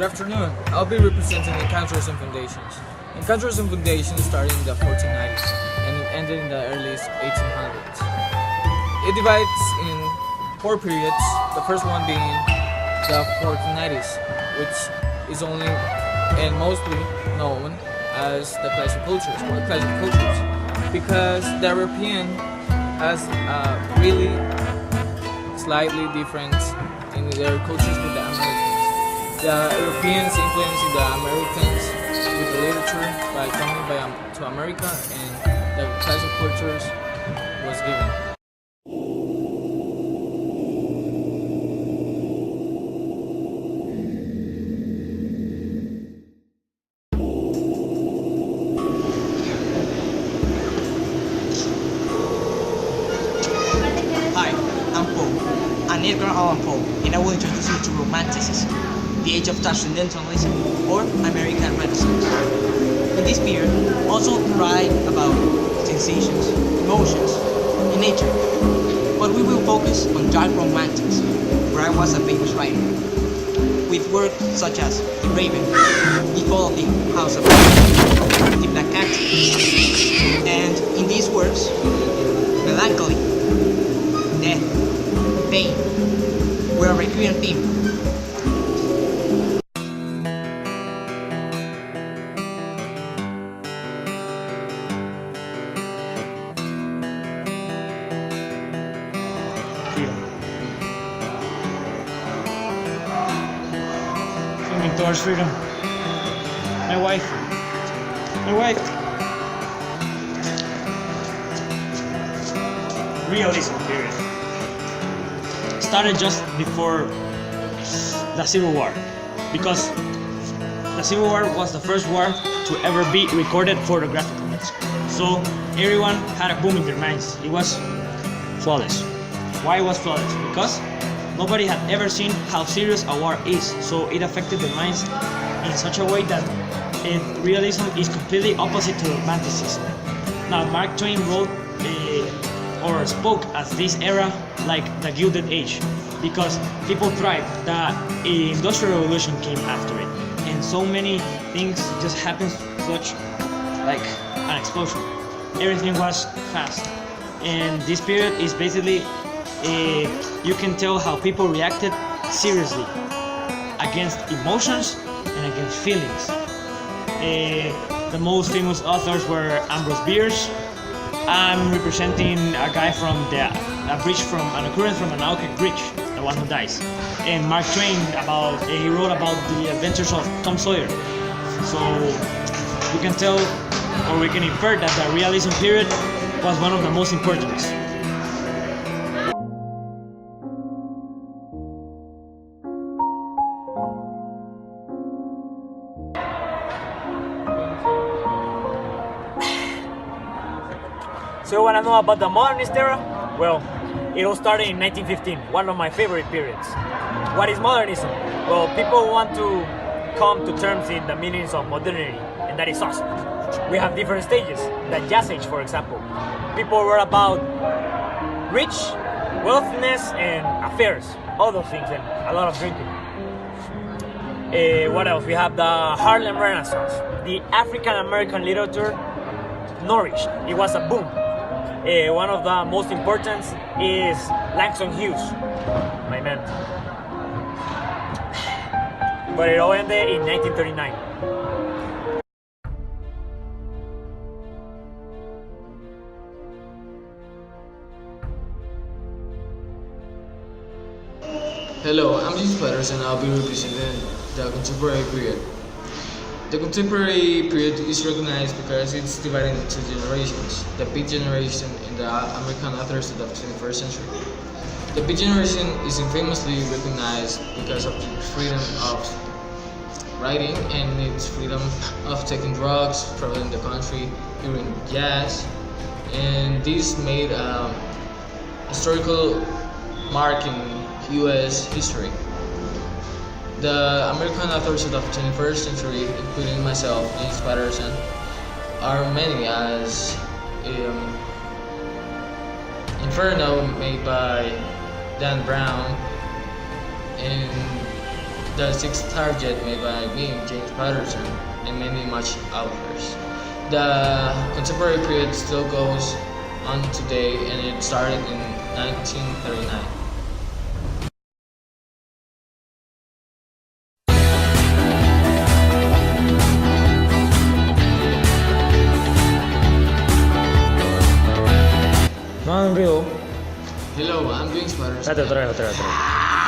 afternoon. I'll be representing Encounters and Foundations. Encounters and Foundations started in the 1490s and it ended in the early 1800s. It divides in four periods, the first one being the 1490s, which is only and mostly known as the classic cultures or classic cultures because the European has really slightly different in their cultures with the Americans. The Europeans influencing the Americans with the literature by coming to America, and the classic cultures was given. Hi, I'm Poe. I'm Edgar Allan Poe, and I will introduce you to Romanticism, the age of Transcendentalism, or American Renaissance. In this period, also write about sensations, emotions, and nature, but we will focus on dark romantics, where I was a famous writer, with works such as The Raven, The Fall of the House of Cards, The Black Cat, and in these works, melancholy, death, pain were a recurrent theme. Swimming towards freedom. My wife. Realism period. Started just before the Civil War, because the Civil War was the first war to ever be recorded photographically. So everyone had a boom in their minds. It was flawless. Why it was flawless? Because nobody had ever seen how serious a war is. So it affected their minds in such a way that realism is completely opposite to romanticism. Now Mark Twain wrote or spoke as this era like the Gilded Age, because people thrived. The Industrial Revolution came after it, and so many things just happened, such like an explosion. Everything was fast, and this period is basically you can tell how people reacted seriously against emotions and against feelings. The most famous authors were Ambrose Bierce. I'm representing a guy from an occurrence from an Naukric bridge, the one who dies. And Mark Twain he wrote about the adventures of Tom Sawyer. So you can tell, or we can infer that the realism period was one of the most important. So you want to know about the modernist era? Well, it all started in 1915, one of my favorite periods. What is modernism? Well, people want to come to terms in the meanings of modernity, and that is awesome. We have different stages. The Jazz Age, for example. People were about rich, wealthiness, and affairs. All those things, and a lot of drinking. What else? We have the Harlem Renaissance. The African American literature nourished. It was a boom. One of the most important is Langston Hughes, my man. But it all ended in 1939. Hello, I'm James Patterson and I'll be representing the contemporary period. The contemporary period is recognized because it's divided into generations. The Beat generation and the American authors of the 21st century. The Beat generation is infamously recognized because of its freedom of writing and its freedom of taking drugs, traveling the country, hearing jazz, and this made a historical mark in U.S. history. The American authors of the 21st century, including myself, James Patterson, are many as Inferno, made by Dan Brown, and the sixth target made by me, James Patterson, and many much others. The contemporary period still goes on today, and it started in 1939. Mga Rio, Hello, I'm James Patterson. tara.